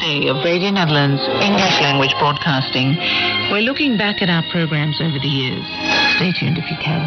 day of Radio Netherlands English language broadcasting. We're looking back at our programs over the years. Stay tuned if you can.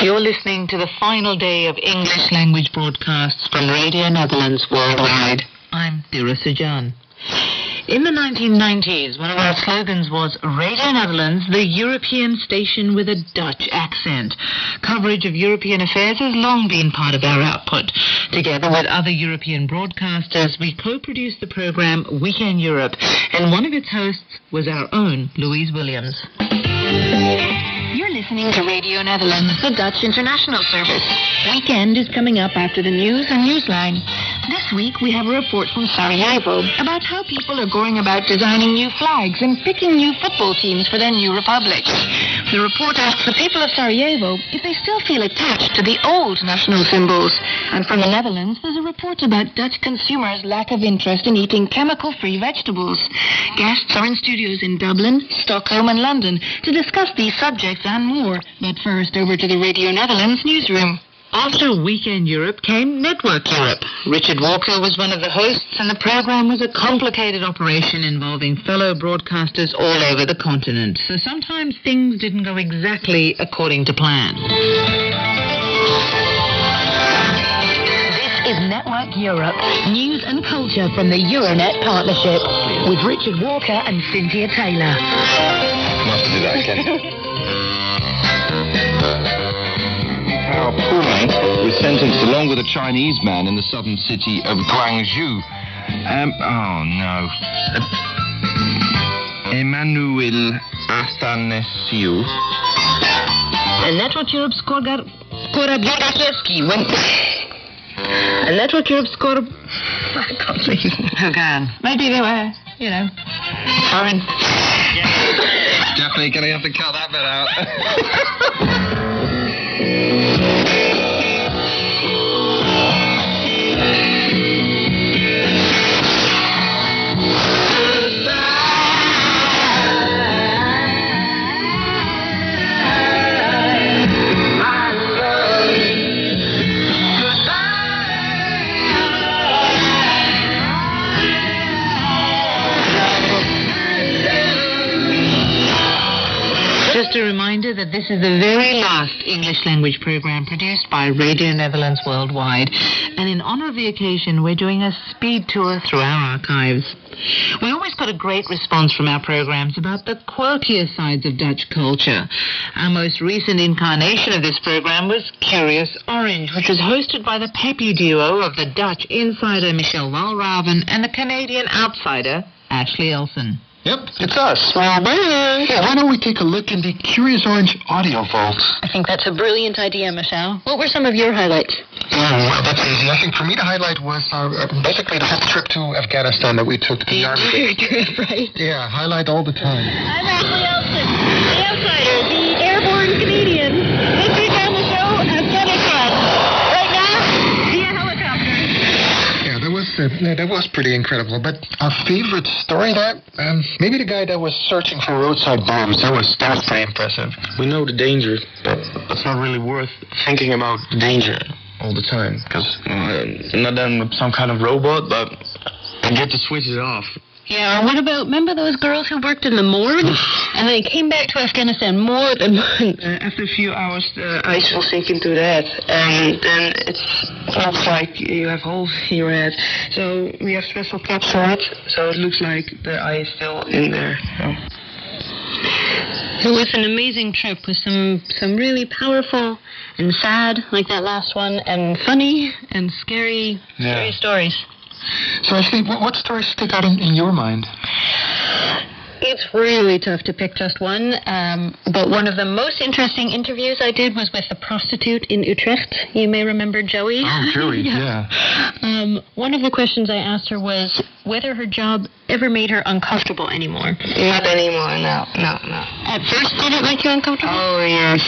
You're listening to the final day of English language broadcasts from Radio Netherlands Worldwide. I'm Dira Sajan. In the 1990s, one of our slogans was Radio Netherlands, the European station with a Dutch accent. Coverage of European affairs has long been part of our output. Together with other European broadcasters, we co-produced the program Weekend Europe, and one of its hosts was our own Louise Williams. You're listening to Radio Netherlands, the Dutch international service. Weekend is coming up after the news and Newsline. This week we have a report from Sarajevo about how people are going about designing new flags and picking new football teams for their new republic. The report asks the people of Sarajevo if they still feel attached to the old national symbols. And from the Netherlands, there's a report about Dutch consumers' lack of interest in eating chemical-free vegetables. Guests are in studios in Dublin, Stockholm and London to discuss these subjects and more. But first, over to the Radio Netherlands newsroom. After Weekend Europe came Network Europe. Richard Walker was one of the hosts, and the program was a complicated operation involving fellow broadcasters all over the continent. So sometimes things didn't go exactly according to plan. This is Network Europe, news and culture from the Euronet partnership, with Richard Walker and Cynthia Taylor. We'll have to do that again. Our Puma was sentenced along with a Chinese man in the southern city of Guangzhou. Emmanuel Athanasiou. And Network Europe Skorabiakowski went... And Network Europe I can't say his name. Who can? Maybe they were, foreign. Definitely going to have to cut that bit out. Just a reminder that this is the very last English language program produced by Radio Netherlands Worldwide. And in honor of the occasion, we're doing a speed tour through our archives. We always got a great response from our programs about the quirkier sides of Dutch culture. Our most recent incarnation of this program was Curious Orange, which was hosted by the peppy duo of the Dutch insider Michelle Walraven and the Canadian outsider Ashley Elson. Yep, it's us. Well, yeah, why don't we take a look in the Curious Orange audio vault? I think that's a brilliant idea, Michelle. What were some of your highlights? Well, that's easy. I think for me the highlight was basically the whole trip to Afghanistan that we took to the army. Right? Yeah, highlight all the time. I'm Ashley Elson, the outsider, the airborne Canadian. This week on the show, Afghanistan. Right now, via helicopter. Yeah, there was that was pretty incredible. But our favorite story there, maybe the guy that was searching for roadside bombs. That was pretty impressive. We know the danger, but it's not really worth thinking about danger all the time. Because not then some kind of robot, but I get to switch it off. Yeah, what about, remember those girls who worked in the morgue? And they came back to Afghanistan more than once. After a few hours, the ice will sink into the head. And then it's almost like you have holes in your head. So we have special caps for it. So it looks like the eye is still in there. It was an amazing trip with some really powerful and sad, like that last one, and funny and scary stories. So actually, what stories stick out in your mind? It's really tough to pick just one, but one of the most interesting interviews I did was with a prostitute in Utrecht. You may remember Joey. Oh, Joey, yeah. One of the questions I asked her was whether her job ever made her uncomfortable anymore. Not anymore, no. At first, did it make you uncomfortable? Oh, yes.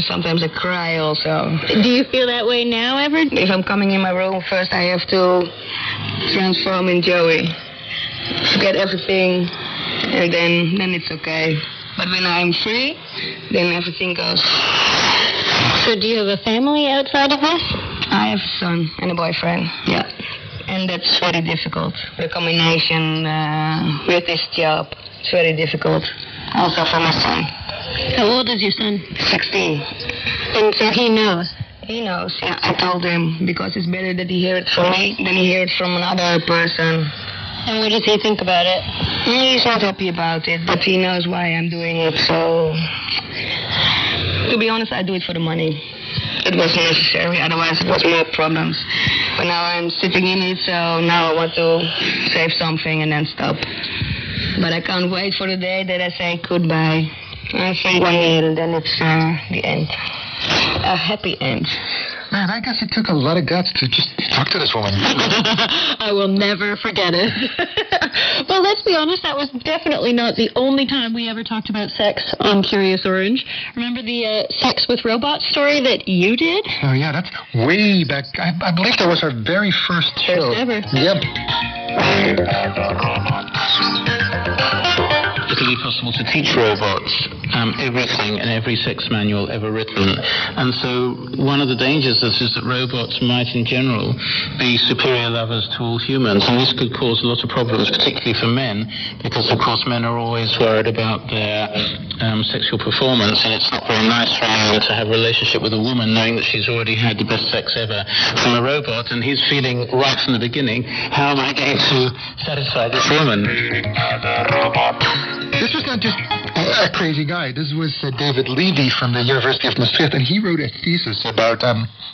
Sometimes I cry also. Do you feel that way now, ever? If I'm coming in my room, first I have to transform in Joey. Forget everything. And then it's okay. But when I'm free, then everything goes. So do you have a family outside of this? I have a son and a boyfriend, yeah. And that's very difficult. The combination with this job, it's very difficult. Also for my son. How old is your son? 16. And so he knows? He knows, yeah. I told him, because it's better that he hears it from me than he hears it from another person. And what does he think about it? He's not happy about it, but he knows why I'm doing it, so... To be honest, I do it for the money. It was necessary, otherwise it was more problems. But now I'm sitting in it, so now I want to save something and then stop. But I can't wait for the day that I say goodbye. I say 1 year and then it's the end. A happy end. Man, I guess it took a lot of guts to just talk to this woman. I will never forget it. Well, let's be honest, that was definitely not the only time we ever talked about sex on Curious Orange. Remember the sex with robots story that you did? Oh, yeah, that's way back. I believe that was our very first show. First ever. Yep. It'll be possible to teach robots everything in every sex manual ever written. And so one of the dangers is that robots might in general be superior lovers to all humans. And this could cause a lot of problems, particularly for men, because of course men are always worried about their sexual performance, and it's not very nice for a man to have a relationship with a woman knowing that she's already had the best sex ever from a robot, and he's feeling right from the beginning, how am I going to satisfy this woman? This was not just a crazy guy. This was David Levy from the University of Maastricht, and he wrote a thesis about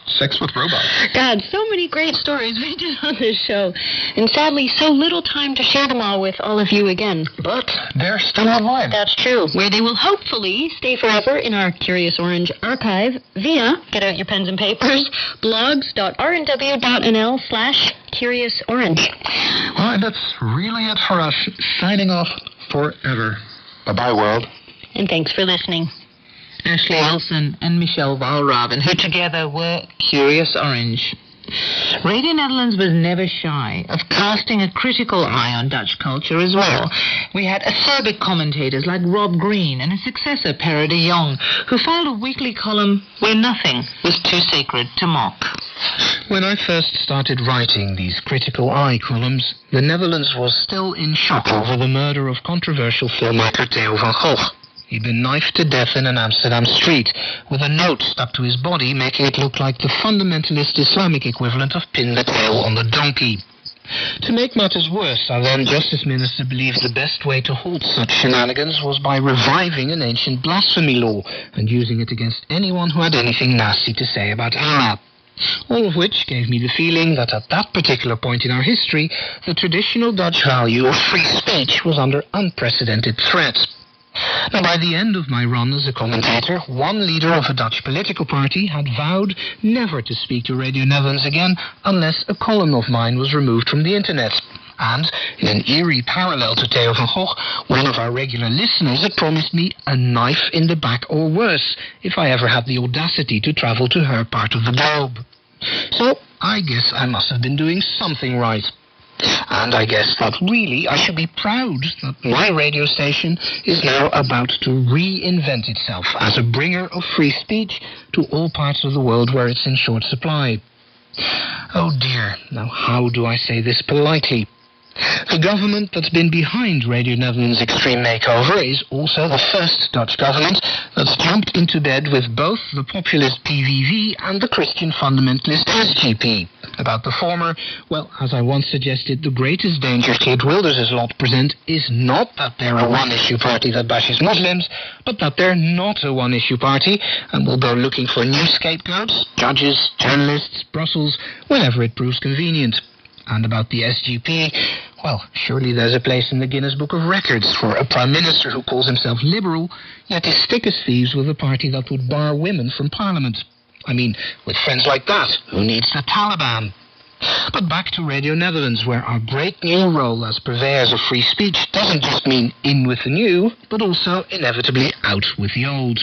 sex with robots. God, so many great stories we did on this show. And sadly, so little time to share them all with all of you again. But they're still online. That's true. Where they will hopefully stay forever in our Curious Orange archive via, get out your pens and papers, blogs.rnw.nl/CuriousOrange. Well, and that's really it for us. Signing off forever. Bye-bye, world. And thanks for listening. Ashley Wilson and Michelle Walraven, who together were Curious Orange. Radio Netherlands was never shy of casting a critical eye on Dutch culture as well. We had acerbic commentators like Rob Green and his successor, Perra de Jong, who filed a weekly column where nothing was too sacred to mock. When I first started writing these critical eye columns, the Netherlands was still in shock over the murder of controversial filmmaker Theo van Gogh. He'd been knifed to death in an Amsterdam street, with a note stuck to his body making it look like the fundamentalist Islamic equivalent of pin the tail on the donkey. To make matters worse, our then Justice Minister believed the best way to halt such shenanigans was by reviving an ancient blasphemy law and using it against anyone who had anything nasty to say about Allah. All of which gave me the feeling that at that particular point in our history, the traditional Dutch value of free speech was under unprecedented threat. Now, by the end of my run as a commentator, one leader of a Dutch political party had vowed never to speak to Radio Netherlands again unless a column of mine was removed from the internet. And, in an eerie parallel to Theo van Gogh, one of our regular listeners had promised me a knife in the back or worse if I ever had the audacity to travel to her part of the globe. So I guess I must have been doing something right. And I guess that really I should be proud that my radio station is now about to reinvent itself as a bringer of free speech to all parts of the world where it's in short supply. Oh dear, now how do I say this politely? The government that's been behind Radio Netherlands' extreme makeover is also the first Dutch government that's jumped into bed with both the populist PVV and the Christian fundamentalist SGP. About the former, well, as I once suggested, the greatest danger Geert Wilders' lot present is not that they're a one-issue party that bashes Muslims, but that they're not a one-issue party and will go looking for new scapegoats, judges, journalists, Brussels, whenever it proves convenient. And about the SGP, well, surely there's a place in the Guinness Book of Records for a Prime Minister who calls himself liberal, yet is thick as thieves with a party that would bar women from Parliament. I mean, with friends like that, who needs the Taliban? But back to Radio Netherlands, where our great new role as purveyors of free speech doesn't just mean in with the new, but also inevitably out with the old.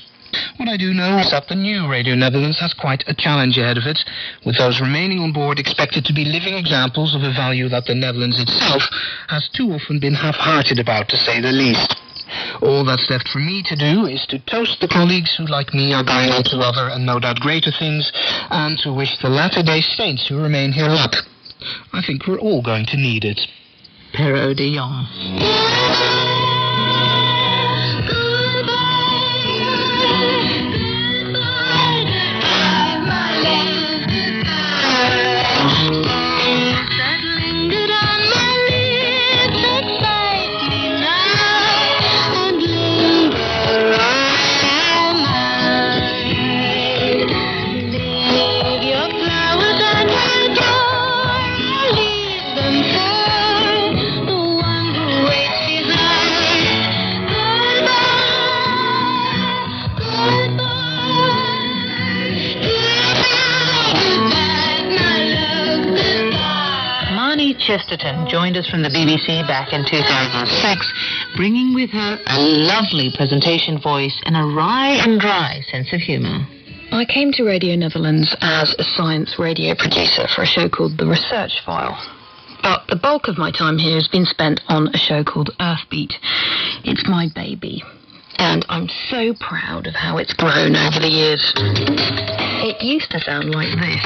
What I do know is that the new Radio Netherlands has quite a challenge ahead of it, with those remaining on board expected to be living examples of a value that the Netherlands itself has too often been half-hearted about, to say the least. All that's left for me to do is to toast the colleagues who, like me, are going on to other and no doubt greater things, and to wish the latter-day saints who remain here luck. I think we're all going to need it. Pero de Jong. Chesterton joined us from the BBC back in 2006, bringing with her a lovely presentation voice and a wry and dry sense of humour. I came to Radio Netherlands as a science radio producer for a show called The Research File. But the bulk of my time here has been spent on a show called Earthbeat. It's my baby. And I'm so proud of how it's grown over the years. It used to sound like this.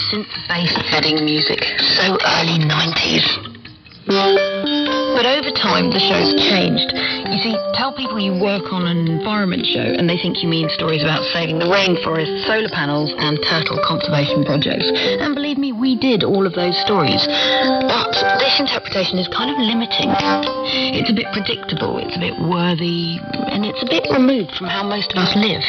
Synth-based bedding music, so early 90s. But over time, the show's changed. You see, tell people you work on an environment show and they think you mean stories about saving the rainforest, solar panels and turtle conservation projects. And believe me, we did all of those stories. But this interpretation is kind of limiting. It's a bit predictable, it's a bit worthy, and it's a bit removed from how most of us live.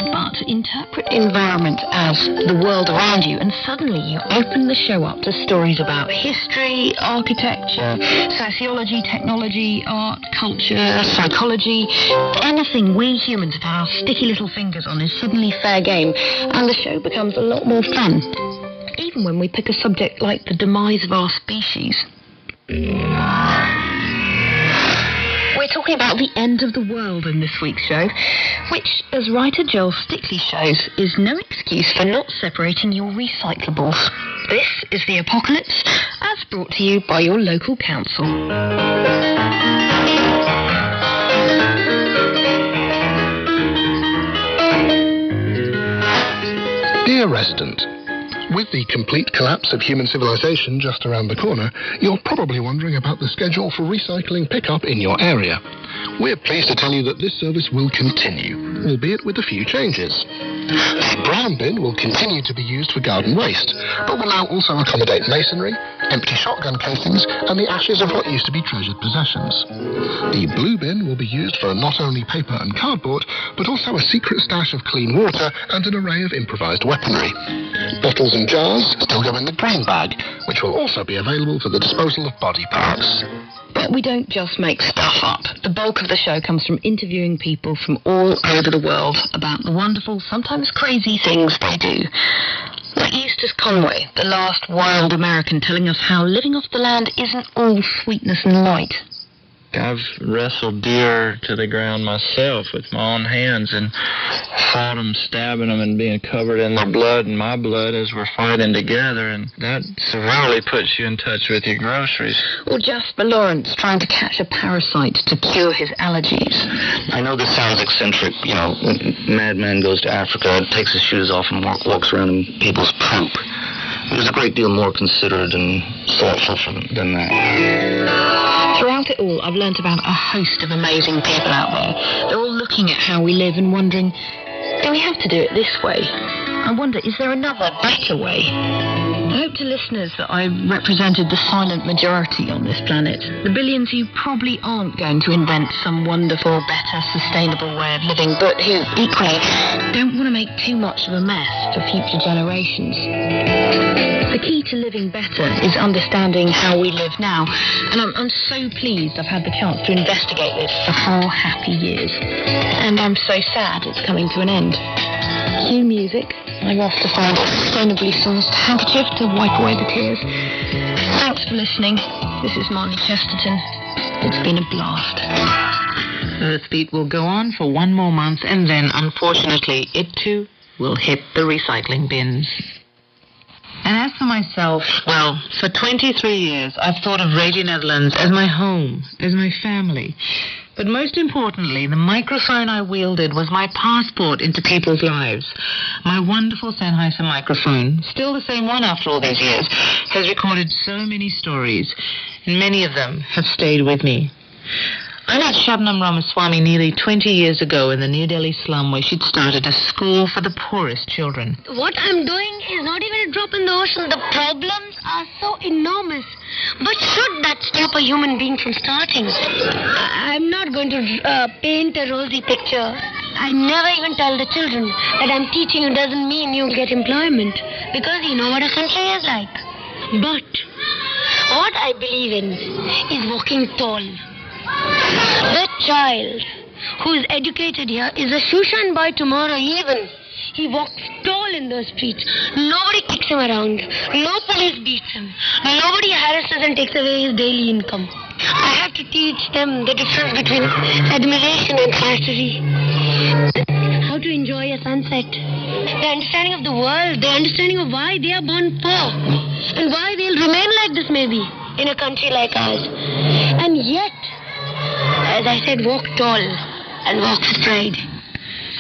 But interpret environment as the world around you, and suddenly you open the show up to stories about history, architecture, sociology, technology, art, culture, psychology. Anything we humans have our sticky little fingers on is suddenly fair game, and the show becomes a lot more fun. Even when we pick a subject like the demise of our species. We're talking about the end of the world in this week's show, which, as writer Joel Stickley shows, is no excuse for not separating your recyclables. This is The Apocalypse, as brought to you by your local council. Dear resident, with the complete collapse of human civilization just around the corner, you're probably wondering about the schedule for recycling pickup in your area. We're pleased to tell you that this service will continue, albeit with a few changes. The brown bin will continue to be used for garden waste, but will now also accommodate masonry, empty shotgun casings, and the ashes of what used to be treasured possessions. The blue bin will be used for not only paper and cardboard, but also a secret stash of clean water and an array of improvised weaponry. Bottles and jars still go in the green bag, which will also be available for the disposal of body parts. But we don't just make stuff up. The bulk of the show comes from interviewing people from all over the world about the wonderful, sometimes crazy things they do. Like Eustace Conway, the last wild American, telling us how living off the land isn't all sweetness and light. I've wrestled deer to the ground myself with my own hands and fought them, stabbing them and being covered in their blood and my blood as we're fighting together, and that severely puts you in touch with your groceries. Or Jasper Lawrence trying to catch a parasite to cure his allergies. I know this sounds eccentric, madman goes to Africa, takes his shoes off and walks around in people's poop. There's a great deal more considered and thoughtful than that. Throughout it all, I've learnt about a host of amazing people out there. They're all looking at how we live and wondering, do we have to do it this way? I wonder, is there another, better way? I hope to listeners that I represented the silent majority on this planet. The billions who probably aren't going to invent some wonderful, better, sustainable way of living, but who, equally, don't want to make too much of a mess for future generations. The key to living better is understanding how we live now, and I'm so pleased I've had the chance to investigate this for 4 happy years. And I'm so sad it's coming to an end. Cue music. I'm off to find a sustainably sourced handkerchief to wipe away the tears. Thanks for listening. This is Marnie Chesterton. It's been a blast. Earthbeat will go on for 1 more month, and then, unfortunately, it too will hit the recycling bins. And as for myself, well, for 23 years, I've thought of Radio Netherlands as my home, as my family. But most importantly, the microphone I wielded was my passport into people's lives. My wonderful Sennheiser microphone, still the same one after all these years, has recorded so many stories, and many of them have stayed with me. I met Shabnam Ramaswamy nearly 20 years ago in the New Delhi slum where she'd started a school for the poorest children. What I'm doing is not even a drop in the ocean. The problems are so enormous. But should that stop a human being from starting? I'm not going to paint a rosy picture. I never even tell the children that I'm teaching you doesn't mean you'll get employment, because you know what a country is like. But what I believe in is walking tall. The child who is educated here is a shoeshine boy tomorrow even. He walks tall in those streets. Nobody kicks him around. No police beats him. Nobody harasses and takes away his daily income. I have to teach them the difference between admiration and flattery. How to enjoy a sunset. The understanding of the world. The understanding of why they are born poor. And why they'll remain like this maybe in a country like ours. And yet, as I said, walk tall and walk with pride.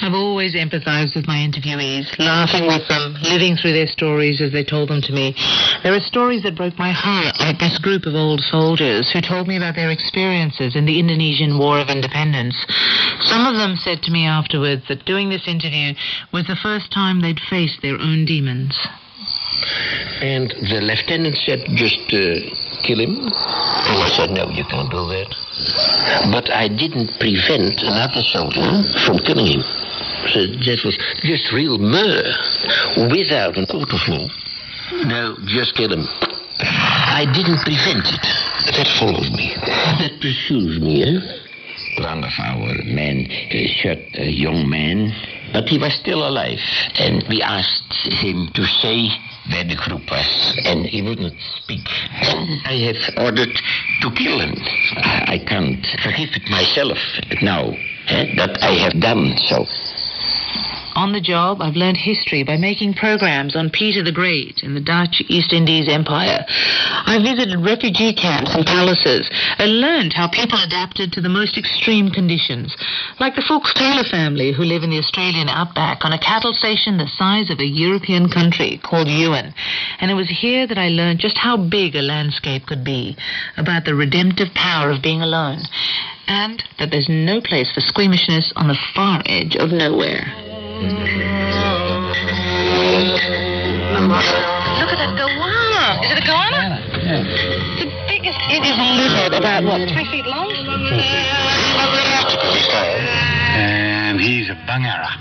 I've always empathized with my interviewees, laughing with them, living through their stories as they told them to me. There are stories that broke my heart, like this group of old soldiers who told me about their experiences in the Indonesian War of Independence. Some of them said to me afterwards that doing this interview was the first time they'd faced their own demons. And the lieutenant said, just kill him. And I said, no, you can't do that. But I didn't prevent another soldier from killing him. So that was just real murder, without a court of law. No, just kill him. I didn't prevent it. That followed me. That pursues me, eh? Brandefouwer man shot a young man, but he was still alive. And we asked him to say where the group was, and he wouldn't speak. And I have ordered to kill him. I can't forgive it myself now that I have done so. On the job, I've learned history by making programs on Peter the Great in the Dutch East Indies Empire. I visited refugee camps and palaces and learned how people adapted to the most extreme conditions, like the Fox Taylor family who live in the Australian outback on a cattle station the size of a European country called Ewan. And it was here that I learned just how big a landscape could be, about the redemptive power of being alone, and that there's no place for squeamishness on the far edge of nowhere. Look at that goanna. Is it a goanna? Yeah. The biggest. It is a lizard, about, 3 feet long? And he's a bangara.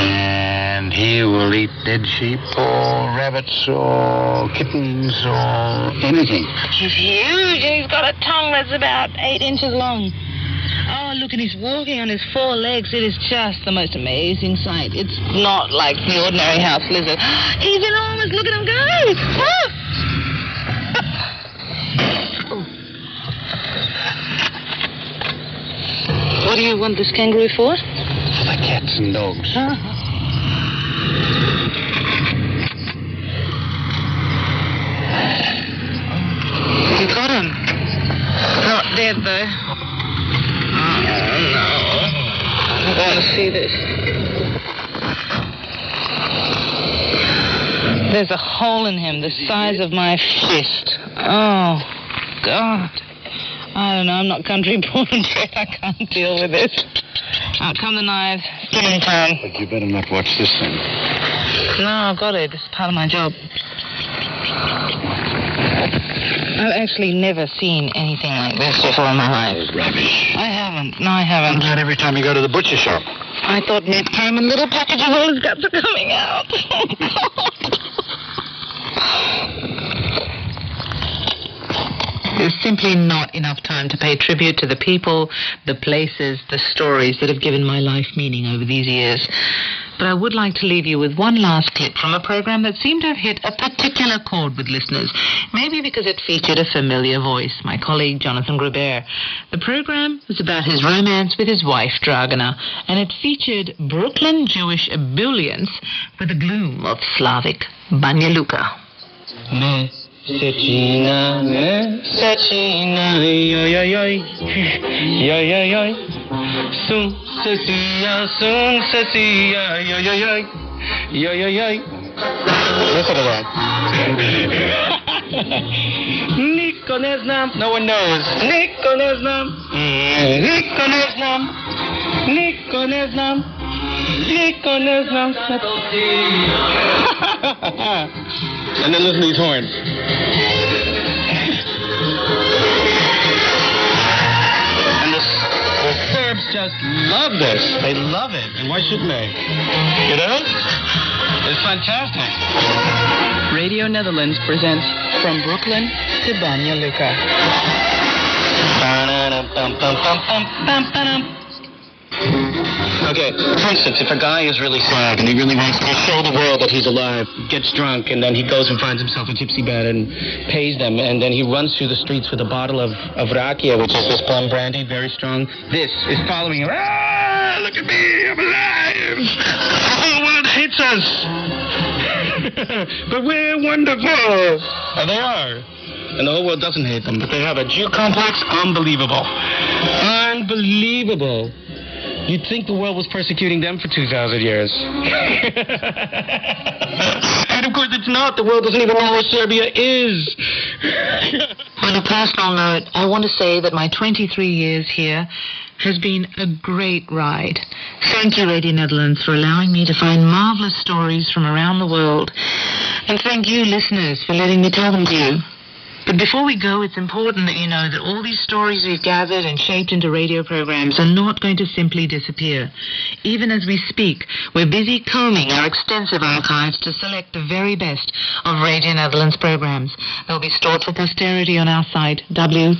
And he will eat dead sheep or rabbits or kittens or anything. He's huge, and he's got a tongue that's about 8 inches long. Oh, look, and he's walking on his 4 legs. It is just the most amazing sight. It's not like the ordinary house lizard. He's enormous. Look at him go. Ah! What do you want this kangaroo for? For the cats and dogs. You got him. Not dead, though. Oh, no. I want to see this. There's a hole in him the size of my fist. Oh, God. I don't know. I'm not country born and bred. I can't deal with this. Out come the knives. Skinning time. But you better not watch this thing. No, I've got it. It's part of my job. I've actually never seen anything like this before in my life. Rubbish. I haven't. No, I haven't. Not every time you go to the butcher shop. I thought Ned came and little package of all his guts are coming out. Oh, God. There's simply not enough time to pay tribute to the people, the places, the stories that have given my life meaning over these years. But I would like to leave you with one last clip from a program that seemed to have hit a particular chord with listeners, maybe because it featured a familiar voice, my colleague Jonathan Grubert. The program was about his romance with his wife, Dragana, and it featured Brooklyn Jewish ebullience with the gloom of Slavic Banja Luka. Sechina, Sechina, yo yo yo, yo yo yo, soon Cecilia, yo yo yo, yo yo yo. Listen to that. Niko ne znam, no one knows. Niko ne znam, Niko ne znam, Niko ne znam, Niko ne znam. And then listen to these horns. And the Serbs just love this. They love it. And why shouldn't they? You know? It's fantastic. Radio Netherlands presents From Brooklyn to Banja Luka. Okay, for instance, if a guy is really sad and he really wants to show the world that he's alive, gets drunk, and then he goes and finds himself a gypsy band and pays them, and then he runs through the streets with a bottle of rakia, which is this plum brandy, very strong. This is following him. Ah, look at me, I'm alive. The whole world hates us. But we're wonderful. And they are. And the whole world doesn't hate them, but they have a Jew complex. Unbelievable. Unbelievable. You'd think the world was persecuting them for 2,000 years. And of course it's not. The world doesn't even know where Serbia is. On a personal note, I want to say that my 23 years here has been a great ride. Thank you, Radio Netherlands, for allowing me to find marvelous stories from around the world. And thank you, listeners, for letting me tell them to you. But before we go, it's important that you know that all these stories we've gathered and shaped into radio programs are not going to simply disappear. Even as we speak, we're busy combing our extensive archives to select the very best of Radio Netherlands programs. They'll be stored for posterity on our site, www.rnw.nl.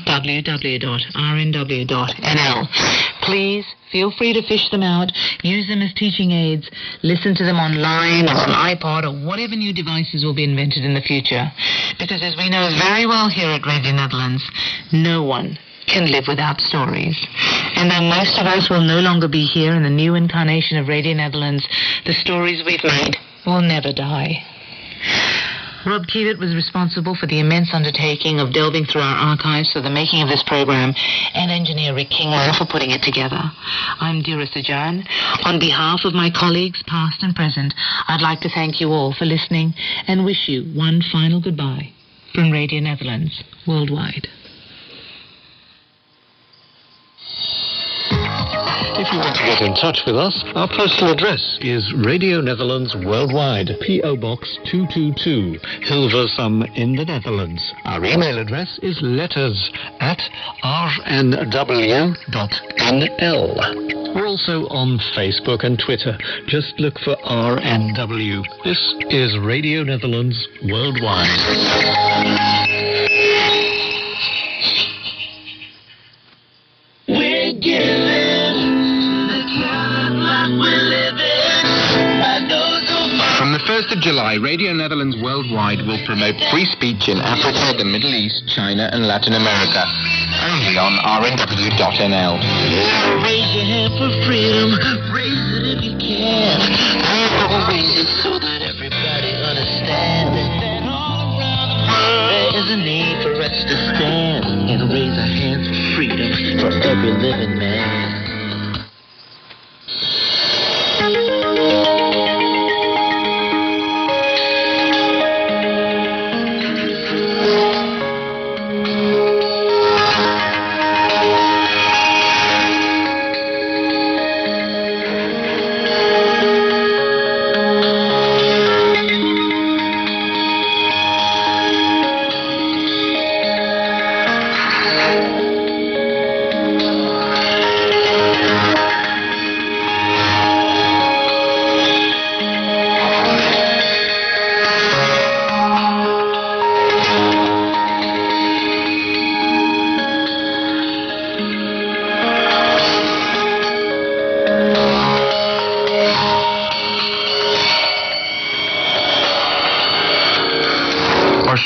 Please feel free to fish them out, use them as teaching aids, listen to them online or on iPod or whatever new devices will be invented in the future. Because as we know very well here at Radio Netherlands, no one can live without stories. And though most of us will no longer be here in the new incarnation of Radio Netherlands, the stories we've made will never die. Rob Keevitt was responsible for the immense undertaking of delving through our archives for the making of this program, and engineer Rick Kingwell for putting it together. I'm Dira Sajan. On behalf of my colleagues, past and present, I'd like to thank you all for listening and wish you one final goodbye from Radio Netherlands Worldwide. If you want to get in touch with us, our postal address is Radio Netherlands Worldwide, P.O. Box 222, Hilversum in the Netherlands. Our email address is letters@rnw.nl. We're also on Facebook and Twitter. Just look for RNW. This is Radio Netherlands Worldwide. We're giving the kind of life we're living. I know so much. From the first 1st of July, Radio Netherlands Worldwide will promote free speech in Africa, the Middle East, China and Latin America. Only on rnw.nl. Raise your hand for freedom. Raise it if you can. Raise it so that everybody understands that all around the world there is a need for us to stand and raise our hands for freedom for every living man.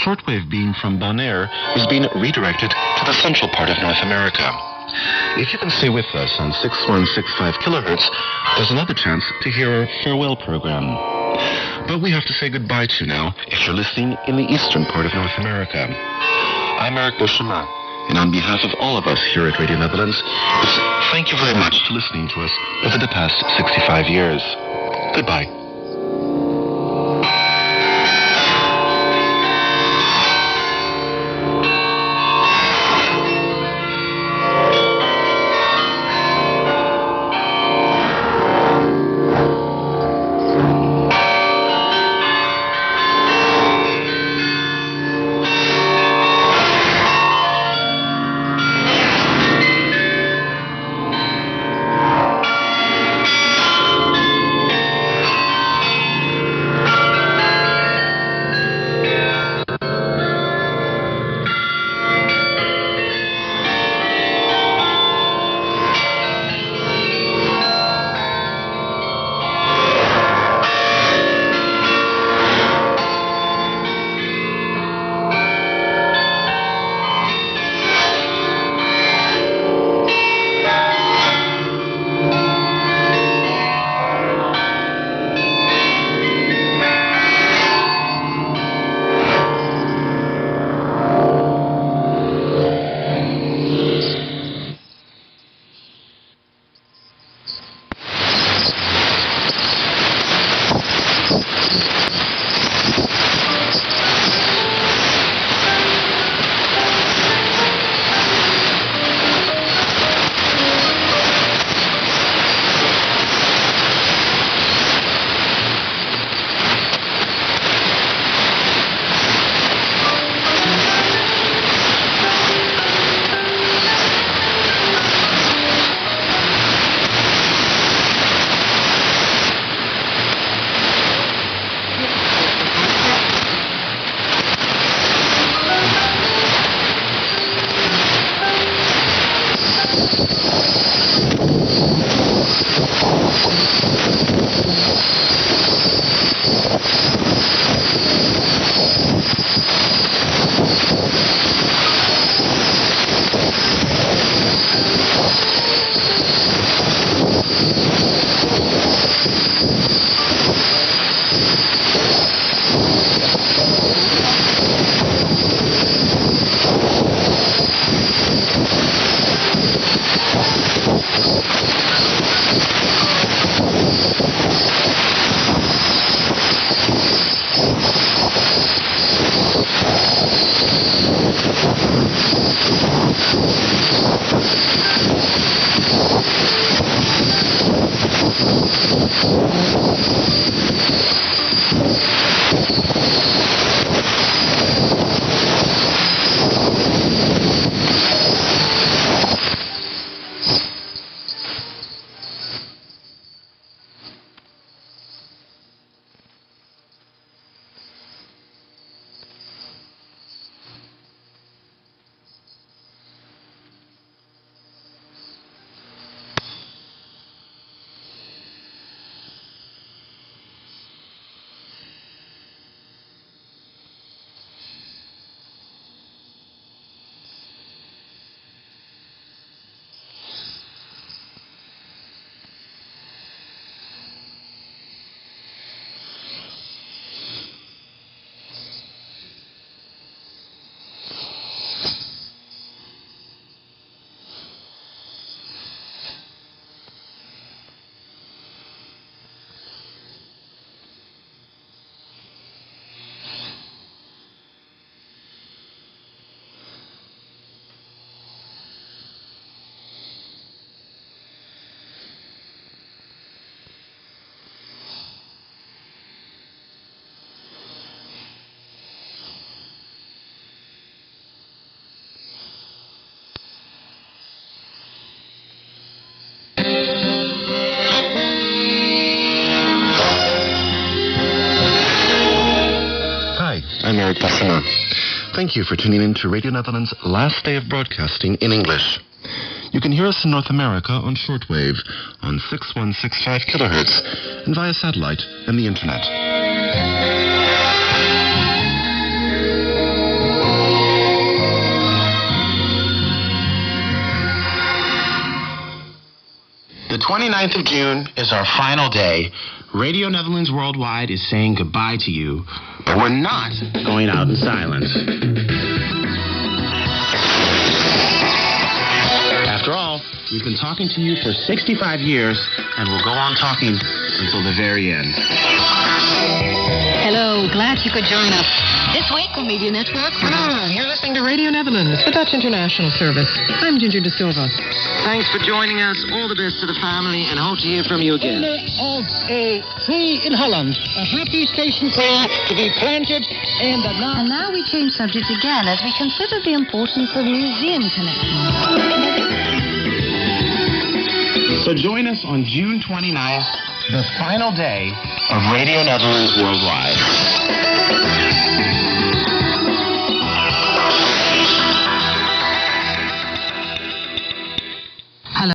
Shortwave beam from Bonaire is being redirected to the central part of North America. If you can stay with us on 6165 kilohertz, there's another chance to hear our farewell program. But we have to say goodbye to you now if you're listening in the eastern part of North America. I'm Eric Beauchemin, and on behalf of all of us here at Radio Netherlands, thank you very much for listening to us over the past 65 years. Goodbye. very passionnant. Thank you for tuning in to Radio Netherlands' last day of broadcasting in English. You can hear us in North America on shortwave on 6165 kilohertz and via satellite and the internet. The 29th of June is our final day. Radio Netherlands Worldwide is saying goodbye to you, but we're not going out in silence. After all, we've been talking to you for 65 years, and we'll go on talking until the very end. Hello, glad you could join us. This week on Media Network. You're listening to Radio Netherlands, the Dutch International Service. I'm Ginger De Silva. Thanks for joining us. All the best to the family, and hope to hear from you again. Of a tree in Holland, a happy station prayer to be planted in the... And now we change subject again as we consider the importance of museum connections. So join us on June 29th, the final day of Radio Netherlands Worldwide.